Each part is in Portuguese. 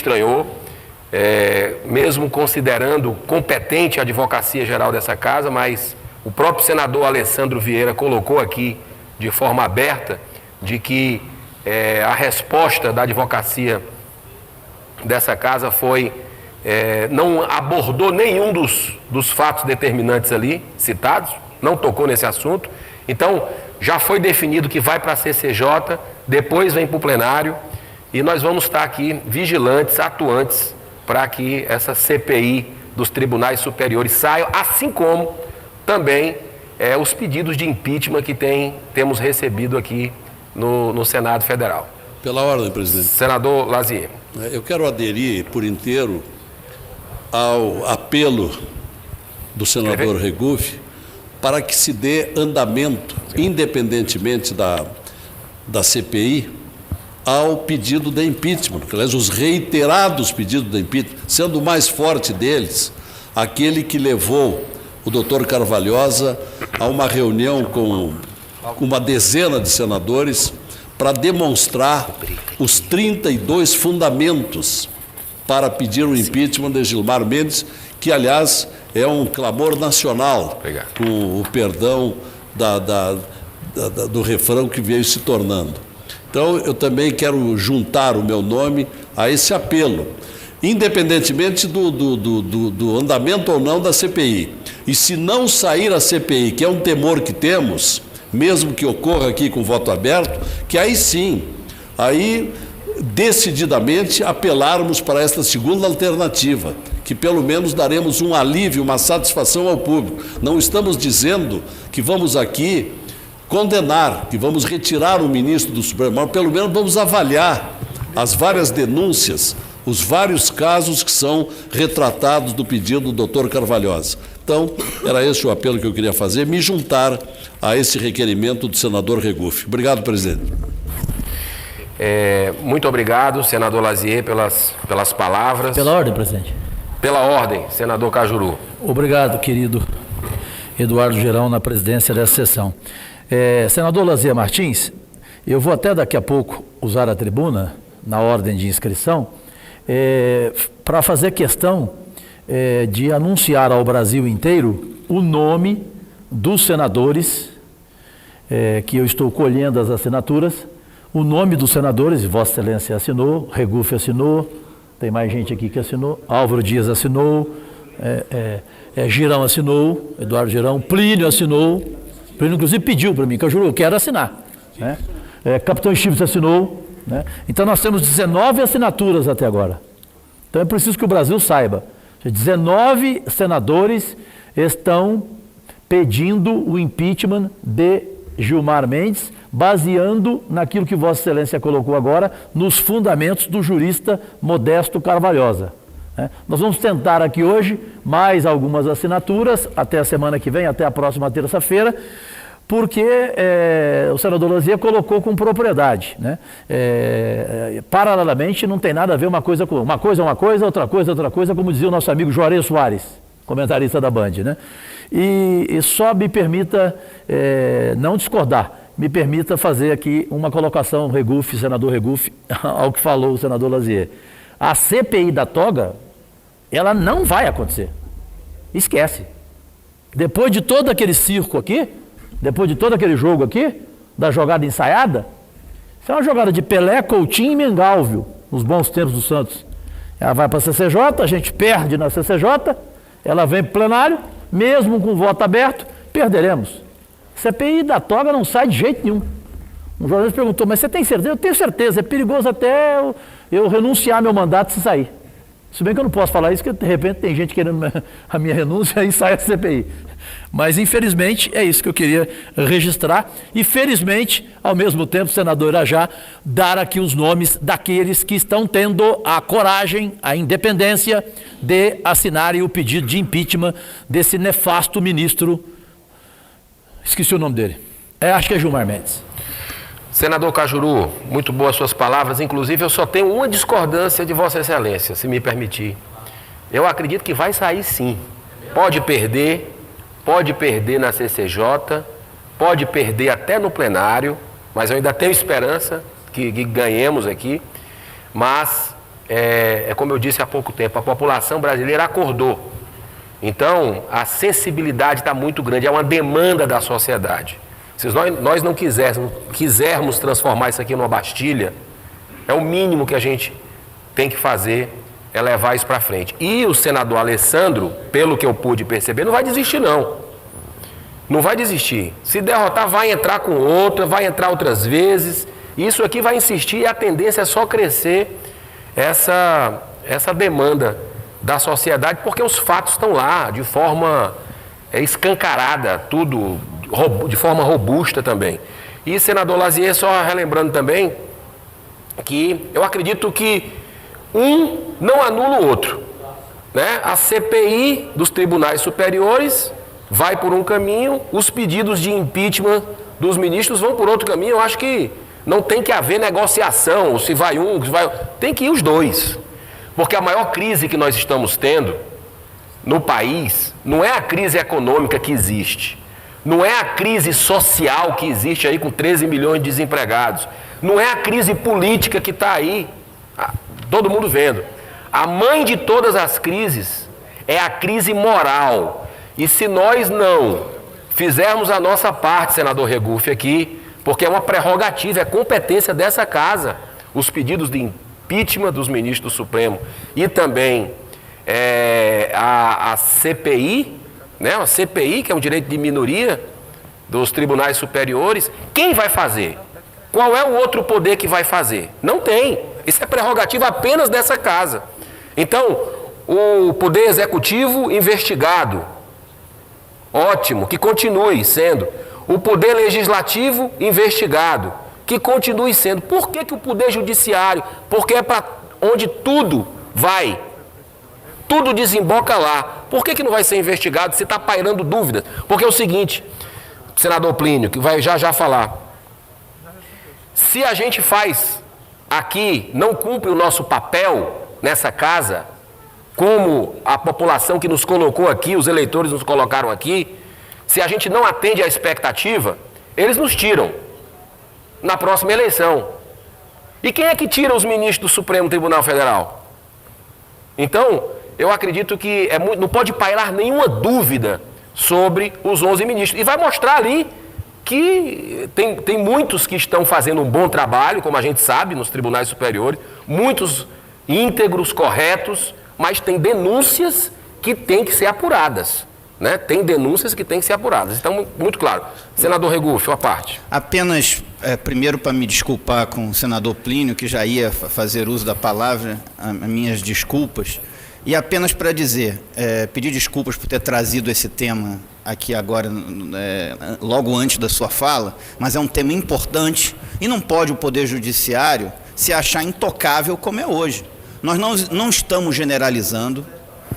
estranhou, mesmo considerando competente a Advocacia Geral dessa casa, mas o próprio senador Alessandro Vieira colocou aqui de forma aberta de que a resposta da advocacia dessa casa foi, não abordou nenhum dos fatos determinantes ali citados, não tocou nesse assunto. Então, já foi definido que vai para a CCJ, depois vem para o plenário, e nós vamos estar aqui vigilantes, atuantes, para que essa CPI dos tribunais superiores saiam, assim como também os pedidos de impeachment que temos recebido aqui no Senado Federal. Pela ordem, presidente. Senador Lazier. Eu quero aderir por inteiro ao apelo do senador Regufe para que se dê andamento, independentemente da CPI, ao pedido de impeachment. Aliás, os reiterados pedidos de impeachment, sendo o mais forte deles, aquele que levou o doutor Carvalhosa a uma reunião com uma dezena de senadores para demonstrar os 32 fundamentos para pedir o impeachment de Gilmar Mendes, que, aliás, é um clamor nacional, com o perdão do refrão que veio se tornando. Então, eu também quero juntar o meu nome a esse apelo, independentemente do andamento ou não da CPI. E se não sair a CPI, que é um temor que temos, mesmo que ocorra aqui com voto aberto, que aí sim, aí decididamente apelarmos para esta segunda alternativa, que pelo menos daremos um alívio, uma satisfação ao público. Não estamos dizendo que vamos aqui condenar, que vamos retirar o ministro do Supremo Tribunal, pelo menos vamos avaliar as várias denúncias, os vários casos que são retratados do pedido do doutor Carvalhosa. Então, era esse o apelo que eu queria fazer, me juntar a esse requerimento do senador Regufe. Obrigado, presidente. Muito obrigado, senador Lazier, pelas palavras. Pela ordem, presidente. Pela ordem, senador Cajuru. Obrigado, querido Eduardo Girão, na presidência dessa sessão. Senador Lazier Martins, eu vou até daqui a pouco usar a tribuna, na ordem de inscrição, para fazer questão de anunciar ao Brasil inteiro o nome dos senadores, que eu estou colhendo as assinaturas, o nome dos senadores, Vossa Excelência assinou, Regufe assinou, tem mais gente aqui que assinou, Álvaro Dias assinou, Girão assinou, Eduardo Girão, Plínio assinou, Plínio inclusive pediu para mim, que eu juro, eu quero assinar, né? Capitão Chives assinou, né? Então nós temos 19 assinaturas até agora. Então é preciso que o Brasil saiba, 19 senadores estão pedindo o impeachment de Gilmar Mendes, baseando naquilo que Vossa Excelência colocou agora, nos fundamentos do jurista Modesto Carvalhosa. Nós vamos tentar aqui hoje mais algumas assinaturas, até a semana que vem, até a próxima terça-feira, porque o senador Lazier colocou com propriedade, né? Paralelamente, não tem nada a ver uma coisa com uma coisa, outra coisa, como dizia o nosso amigo Juarez Soares, comentarista da Band, né? E só me permita não discordar, me permita fazer aqui uma colocação, Regufe, senador Regufe, ao que falou o senador Lazier. A CPI da toga, ela não vai acontecer. Esquece. Depois de todo aquele circo aqui, depois de todo aquele jogo aqui, da jogada ensaiada, isso é uma jogada de Pelé, Coutinho e Mengalvio, nos bons tempos do Santos. Ela vai para a CCJ, a gente perde na CCJ, ela vem para o plenário, mesmo com voto aberto, perderemos. CPI da toga não sai de jeito nenhum. Um jornalista perguntou, mas você tem certeza? Eu tenho certeza, é perigoso até eu renunciar meu mandato se sair. Se bem que eu não posso falar isso, porque de repente tem gente querendo a minha renúncia e sai a CPI. Mas infelizmente é isso que eu queria registrar e felizmente, ao mesmo tempo, senador Irajá, dar aqui os nomes daqueles que estão tendo a coragem, a independência de assinarem o pedido de impeachment desse nefasto ministro, esqueci o nome dele, acho que é Gilmar Mendes. Senador Cajuru, muito boas suas palavras, inclusive eu só tenho uma discordância de Vossa Excelência, se me permitir. Eu acredito que vai sair sim. Pode perder na CCJ, pode perder até no plenário, mas eu ainda tenho esperança que ganhemos aqui, mas é como eu disse há pouco tempo, a população brasileira acordou. Então, a sensibilidade está muito grande, é uma demanda da sociedade. Se nós não quisermos transformar isso aqui numa Bastilha, é o mínimo que a gente tem que fazer, é levar isso para frente. E o senador Alessandro, pelo que eu pude perceber, não vai desistir não. Não vai desistir. Se derrotar, vai entrar com outra, vai entrar outras vezes. Isso aqui vai insistir e a tendência é só crescer essa demanda da sociedade, porque os fatos estão lá de forma escancarada, tudo de forma robusta também. E, senador Lazier, só relembrando também que eu acredito que um não anula o outro, né? A CPI dos tribunais superiores vai por um caminho, os pedidos de impeachment dos ministros vão por outro caminho. Eu acho que não tem que haver negociação, se vai um, se vai... Tem que ir os dois. Porque a maior crise que nós estamos tendo no país não é a crise econômica que existe, não é a crise social que existe aí com 13 milhões de desempregados, não é a crise política que está aí, todo mundo vendo. A mãe de todas as crises é a crise moral. E se nós não fizermos a nossa parte, senador Regufe, aqui, porque é uma prerrogativa, é competência dessa casa, os pedidos de impeachment dos ministros do Supremo e também a CPI, né? A CPI, que é um direito de minoria dos tribunais superiores, quem vai fazer? Qual é o outro poder que vai fazer? Não tem. Isso é prerrogativa apenas dessa casa. Então, o poder executivo investigado, ótimo, que continue sendo. O poder legislativo investigado, que continue sendo. Por que o poder judiciário? Porque é para onde tudo vai. Tudo desemboca lá. Por que não vai ser investigado se está pairando dúvidas? Porque é o seguinte, senador Plínio, que vai já falar. Se a gente faz aqui, não cumpre o nosso papel nessa casa, como a população que nos colocou aqui, os eleitores nos colocaram aqui, se a gente não atende à expectativa, eles nos tiram na próxima eleição. E quem é que tira os ministros do Supremo Tribunal Federal? Então, eu acredito que não pode pairar nenhuma dúvida sobre os 11 ministros. E vai mostrar ali que tem muitos que estão fazendo um bom trabalho, como a gente sabe, nos tribunais superiores, muitos íntegros, corretos, mas tem denúncias que têm que ser apuradas. Né? Tem denúncias que têm que ser apuradas. Então, muito claro. Senador Regufe, uma parte. Apenas, primeiro, para me desculpar com o senador Plínio, que já ia fazer uso da palavra, as minhas desculpas, e apenas para dizer, pedir desculpas por ter trazido esse tema aqui agora, logo antes da sua fala, mas é um tema importante e não pode o Poder Judiciário se achar intocável como é hoje. Nós não estamos generalizando.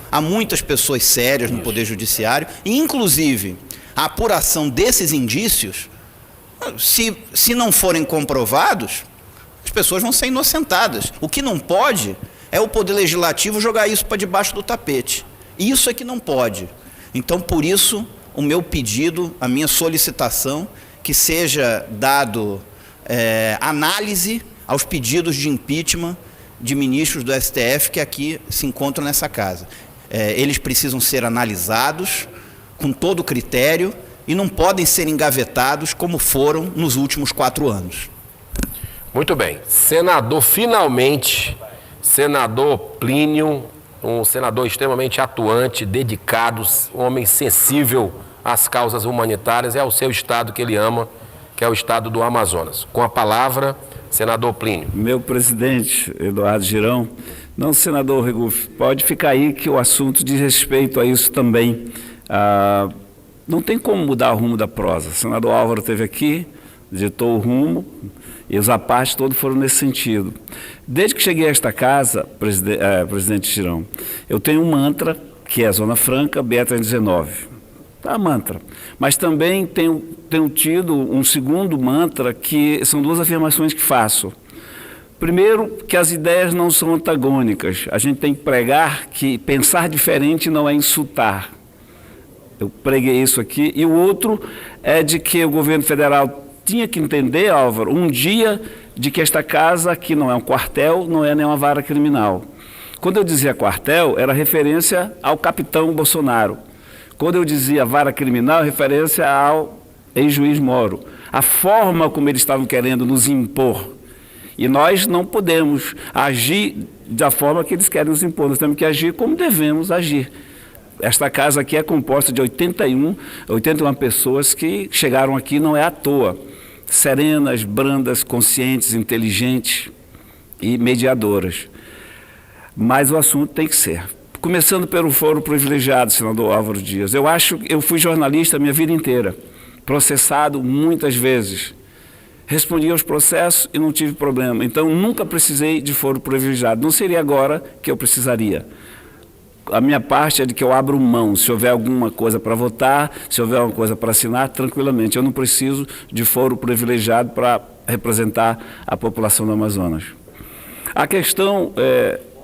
Há muitas pessoas sérias no Poder Judiciário e, inclusive, a apuração desses indícios, se não forem comprovados, as pessoas vão ser inocentadas. O que não pode é o Poder Legislativo jogar isso para debaixo do tapete. Isso é que não pode. Então, por isso, o meu pedido, a minha solicitação, que seja dado análise aos pedidos de impeachment de ministros do STF que aqui se encontram nessa casa. Eles precisam ser analisados com todo critério e não podem ser engavetados como foram nos últimos 4 anos. Muito bem. Senador, finalmente, senador Plínio, um senador extremamente atuante, dedicado, um homem sensível às causas humanitárias e ao seu estado que ele ama, que é o estado do Amazonas. Com a palavra, senador Plínio. Meu presidente, Eduardo Girão. Não, senador Regufe, pode ficar aí que o assunto diz respeito a isso também. Não tem como mudar o rumo da prosa. O senador Álvaro esteve aqui, ditou o rumo, e os apartes todos foram nesse sentido. Desde que cheguei a esta casa, presidente Girão, eu tenho um mantra, que é a Zona Franca, BR-19. Tá, mantra. Mas também tenho tido um segundo mantra, que são 2 afirmações que faço. Primeiro, que as ideias não são antagônicas. A gente tem que pregar que pensar diferente não é insultar. Eu preguei isso aqui. E o outro é de que o governo federal tinha que entender, Álvaro, um dia de que esta casa aqui não é um quartel, não é nem uma vara criminal. Quando eu dizia quartel, era referência ao capitão Bolsonaro. Quando eu dizia vara criminal, referência ao ex-juiz Moro. A forma como eles estavam querendo nos impor. E nós não podemos agir da forma que eles querem nos impor. Nós temos que agir como devemos agir. Esta casa aqui é composta de 81 pessoas que chegaram aqui, não é à toa. Serenas, brandas, conscientes, inteligentes e mediadoras. Mas o assunto tem que ser. Começando pelo foro privilegiado, senador Álvaro Dias. Eu fui jornalista a minha vida inteira, processado muitas vezes. Respondi aos processos e não tive problema. Então, nunca precisei de foro privilegiado. Não seria agora que eu precisaria. A minha parte é de que eu abro mão. Se houver alguma coisa para votar, se houver alguma coisa para assinar, tranquilamente. Eu não preciso de foro privilegiado para representar a população do Amazonas. A questão,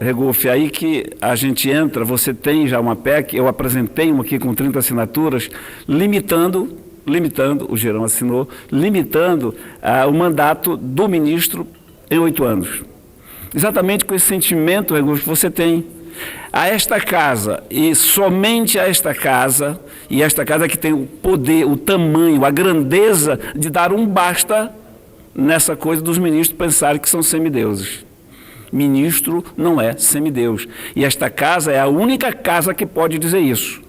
Regufe, aí que a gente entra, você tem já uma PEC, eu apresentei uma aqui com 30 assinaturas, limitando, o Girão assinou, limitando o mandato do ministro em 8 anos. Exatamente com esse sentimento, Regufe, que você tem. A esta casa, e somente a esta casa, e esta casa que tem o poder, o tamanho, a grandeza de dar um basta nessa coisa dos ministros pensarem que são semideuses. Ministro não é semideus. E esta casa é a única casa que pode dizer isso.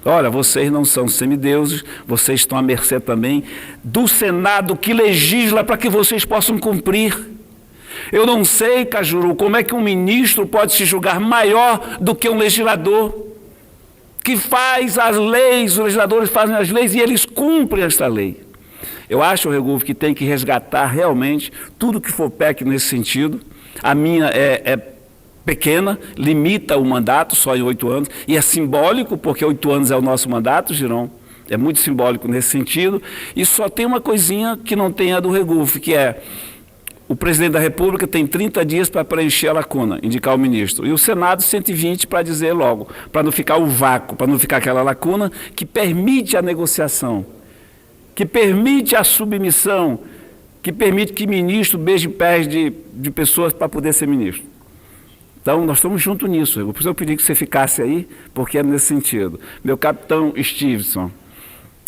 Olha, vocês não são semideuses, vocês estão à mercê também do Senado que legisla para que vocês possam cumprir. Eu não sei, Cajuru, como é que um ministro pode se julgar maior do que um legislador que faz as leis, os legisladores fazem as leis e eles cumprem esta lei. Eu acho, Regufe, que tem que resgatar realmente tudo que for PEC nesse sentido. A minha é pequena, limita o mandato só em 8 anos, e é simbólico, porque 8 anos é o nosso mandato, Girão, é muito simbólico nesse sentido, e só tem uma coisinha que não tem a do Regufe, que é o presidente da República tem 30 dias para preencher a lacuna, indicar o ministro, e o Senado 120 para dizer logo, para não ficar o vácuo, para não ficar aquela lacuna que permite a negociação, que permite a submissão, que permite que ministro beije pés de pessoas para poder ser ministro. Então, nós estamos juntos nisso. Por isso eu pedi que você ficasse aí, porque é nesse sentido. Meu capitão Stevenson,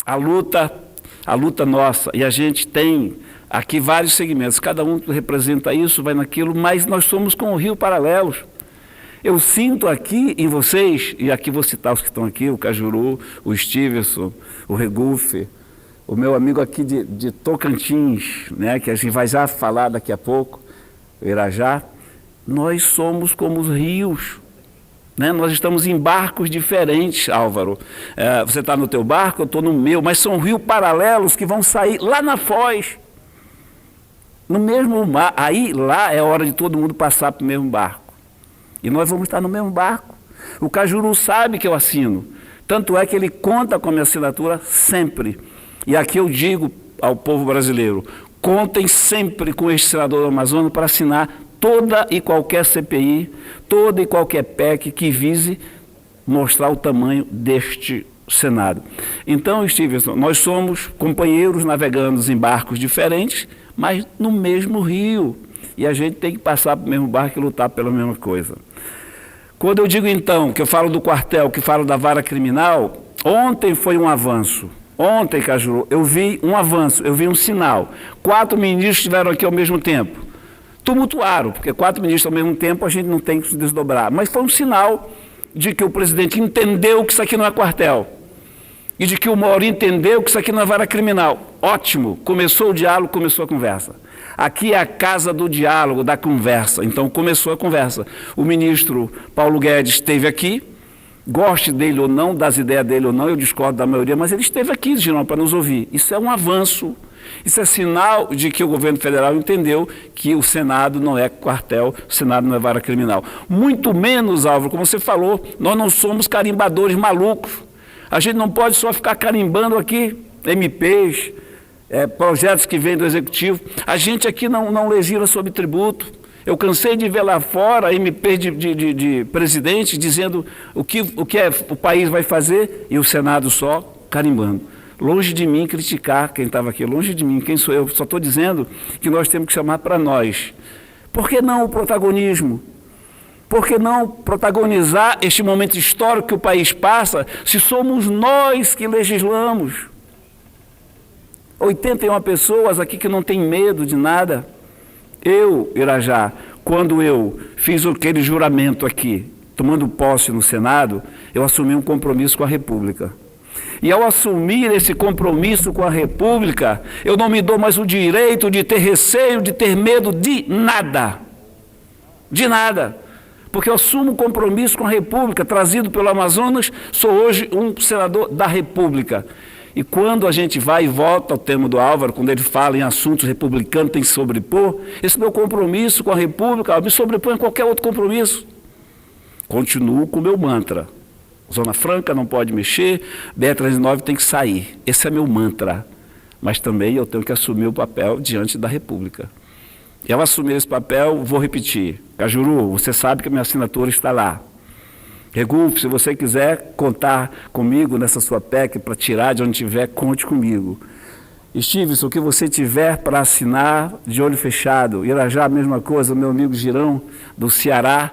a luta nossa, e a gente tem aqui vários segmentos, cada um representa isso, vai naquilo, mas nós somos com o Rio paralelos. Eu sinto aqui em vocês, e aqui vou citar os que estão aqui, o Cajuru, o Stevenson, o Regufe, o meu amigo aqui de Tocantins, né, que a gente vai já falar daqui a pouco, o Irajá, nós somos como os rios, né? Nós estamos em barcos diferentes, Álvaro. Você está no teu barco, eu estou no meu, mas são rios paralelos que vão sair lá na Foz, no mesmo mar. Aí, lá é hora de todo mundo passar para o mesmo barco. E nós vamos estar no mesmo barco. O Cajuru sabe que eu assino, tanto é que ele conta com a minha assinatura sempre. E aqui eu digo ao povo brasileiro, contem sempre com este senador do Amazonas para assinar toda e qualquer CPI, toda e qualquer PEC que vise mostrar o tamanho deste Senado. Então, Stevenson, nós somos companheiros navegando em barcos diferentes, mas no mesmo rio. E a gente tem que passar para o mesmo barco e lutar pela mesma coisa. Quando eu digo, então, que eu falo do quartel, que falo da vara criminal, ontem foi um avanço. Ontem, Cajuru, eu vi um avanço, eu vi um sinal. 4 ministros estiveram aqui ao mesmo tempo. Tumultuaram, porque 4 ministros ao mesmo tempo a gente não tem que se desdobrar. Mas foi um sinal de que o presidente entendeu que isso aqui não é quartel. E de que o Moro entendeu que isso aqui não é vara criminal. Ótimo, começou o diálogo, começou a conversa. Aqui é a casa do diálogo, da conversa. Então começou a conversa. O ministro Paulo Guedes esteve aqui, goste dele ou não, das ideias dele ou não, eu discordo da maioria, mas ele esteve aqui, Girão, para nos ouvir. Isso é um avanço. Isso é sinal de que o governo federal entendeu que o Senado não é quartel, o Senado não é vara criminal. Muito menos, Álvaro, como você falou, nós não somos carimbadores malucos. A gente não pode só ficar carimbando aqui MPs, projetos que vêm do Executivo. A gente aqui não legisla sobre tributo. Eu cansei de ver lá fora MPs de presidentes dizendo o que o país vai fazer e o Senado só carimbando. Longe de mim criticar quem estava aqui, longe de mim, quem sou eu? Só estou dizendo que nós temos que chamar para nós. Por que não o protagonismo? Por que não protagonizar este momento histórico que o país passa, se somos nós que legislamos? 81 pessoas aqui que não têm medo de nada. Eu, Irajá, quando eu fiz aquele juramento aqui, tomando posse no Senado, eu assumi um compromisso com a República. E ao assumir esse compromisso com a República, eu não me dou mais o direito de ter receio, de ter medo de nada. De nada. Porque eu assumo um compromisso com a República, trazido pelo Amazonas, sou hoje um senador da República. E quando a gente vai e volta ao tema do Álvaro, quando ele fala em assuntos republicanos, tem que sobrepor, esse meu compromisso com a República me sobrepõe a qualquer outro compromisso. Continuo com o meu mantra. Zona Franca não pode mexer, BR-309 tem que sair. Esse é meu mantra. Mas também eu tenho que assumir o papel diante da República. E ao assumir esse papel, vou repetir. Cajuru, você sabe que a minha assinatura está lá. Regulf, se você quiser contar comigo nessa sua PEC para tirar de onde tiver, conte comigo. Stevenson, o que você tiver para assinar, de olho fechado. Irajá, a mesma coisa, meu amigo Girão, do Ceará,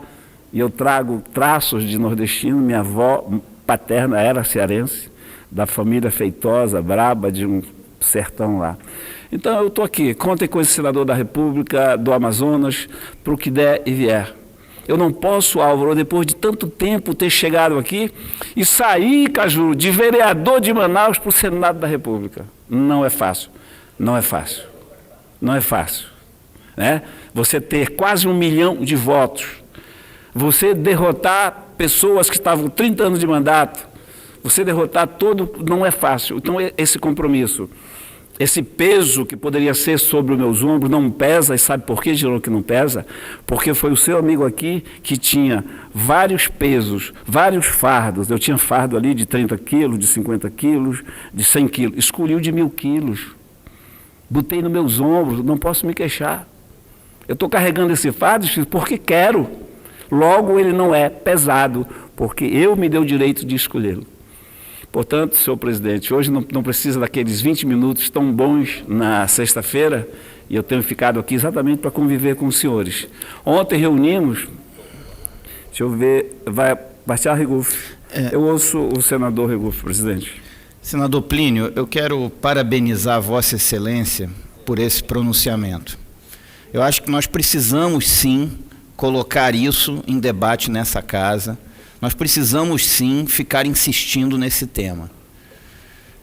e eu trago traços de nordestino, minha avó paterna era cearense, da família feitosa, braba, de um sertão lá. Então eu estou aqui, contem com esse senador da República, do Amazonas, para o que der e vier. Eu não posso, Álvaro, depois de tanto tempo ter chegado aqui e sair, Caju, de vereador de Manaus para o Senado da República. Não é fácil, não é fácil, não é fácil. Né? Você ter quase 1 milhão de votos, você derrotar pessoas que estavam 30 anos de mandato, você derrotar todo, não é fácil. Então esse compromisso, esse peso que poderia ser sobre os meus ombros não pesa, e sabe por que, Girão, que não pesa? Porque foi o seu amigo aqui que tinha vários pesos, vários fardos. Eu tinha fardo ali de 30 quilos, de 50 quilos, de 100 quilos. Escolhi o de 1.000 quilos. Botei nos meus ombros, não posso me queixar. Eu estou carregando esse fardo porque quero. Logo, ele não é pesado, porque eu me dei o direito de escolhê-lo. Portanto, senhor presidente, hoje não precisa daqueles 20 minutos tão bons na sexta-feira, e eu tenho ficado aqui exatamente para conviver com os senhores. Ontem reunimos, deixa eu ver, vai baixar Regulf. Eu ouço o senador Regulf, presidente. Senador Plínio, eu quero parabenizar Vossa Excelência por esse pronunciamento. Eu acho que nós precisamos, sim, colocar isso em debate nessa casa. Nós precisamos, sim, ficar insistindo nesse tema.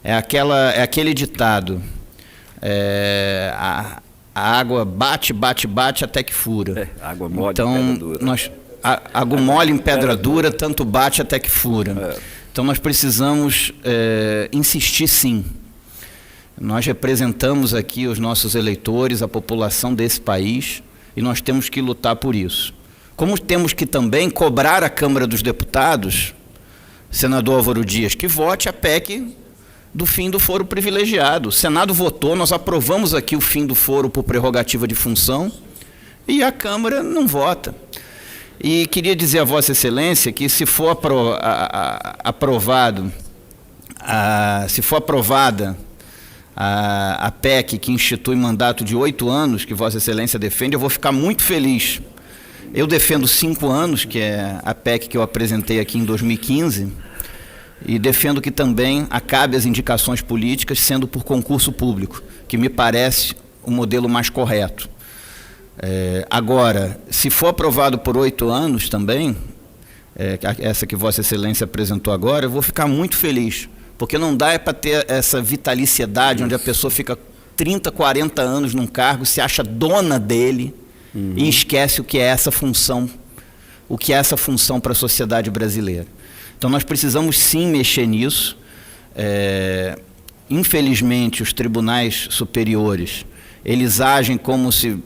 É aquele ditado, a água bate, bate, bate até que fura. Água mole então, em pedra dura. Água mole em pedra dura, tanto bate até que fura. Então, nós precisamos insistir, sim. Nós representamos aqui os nossos eleitores, a população desse país, e nós temos que lutar por isso. Como temos que também cobrar a Câmara dos Deputados, senador Álvaro Dias, que vote a PEC do fim do foro privilegiado. O Senado votou, nós aprovamos aqui o fim do foro por prerrogativa de função, e a Câmara não vota. E queria dizer a Vossa Excelência que se for aprovada a PEC que institui mandato de 8 anos, que Vossa Excelência defende, eu vou ficar muito feliz. Eu defendo 5 anos, que é a PEC que eu apresentei aqui em 2015, e defendo que também acabe as indicações políticas sendo por concurso público, que me parece o modelo mais correto. Agora, se for aprovado por 8 anos também, essa que Vossa Excelência apresentou agora, eu vou ficar muito feliz, porque não dá para ter essa vitaliciedade onde a pessoa fica 30, 40 anos num cargo, se acha dona dele, e esquece o que é essa função para a sociedade brasileira. Então nós precisamos sim mexer nisso. Infelizmente os tribunais superiores, eles agem como se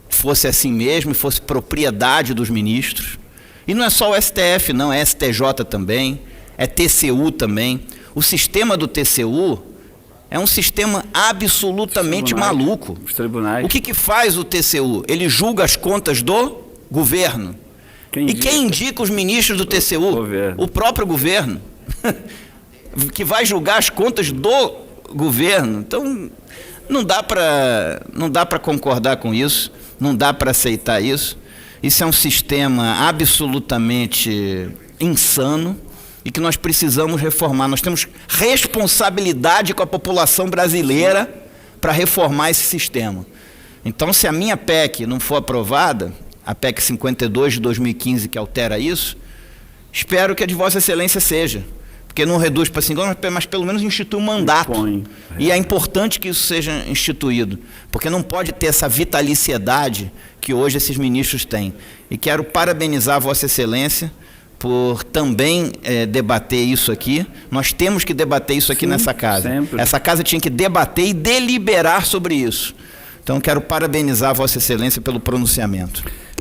fosse assim mesmo, e fosse propriedade dos ministros. E não é só o STF não, é STJ também, é TCU também. O sistema do TCU é um sistema absolutamente maluco. Os tribunais. O que faz o TCU? Ele julga as contas do governo. Quem indica os ministros do TCU? O próprio governo. Que vai julgar as contas do governo. Então, não dá para concordar com isso, não dá para aceitar isso. Isso é um sistema absolutamente insano e que nós precisamos reformar. Nós temos responsabilidade com a população brasileira para reformar esse sistema. Então, se a minha PEC não for aprovada, a PEC 52 de 2015, que altera isso, espero que a de Vossa Excelência seja. Porque não reduz para 5 anos, mas pelo menos institui um mandato. E é importante que isso seja instituído, porque não pode ter essa vitaliciedade que hoje esses ministros têm. E quero parabenizar Vossa Excelência por também debater isso aqui. Nós temos que debater isso aqui nessa casa. Sempre. Essa casa tinha que debater e deliberar sobre isso. Então, quero parabenizar Vossa Excelência pelo pronunciamento.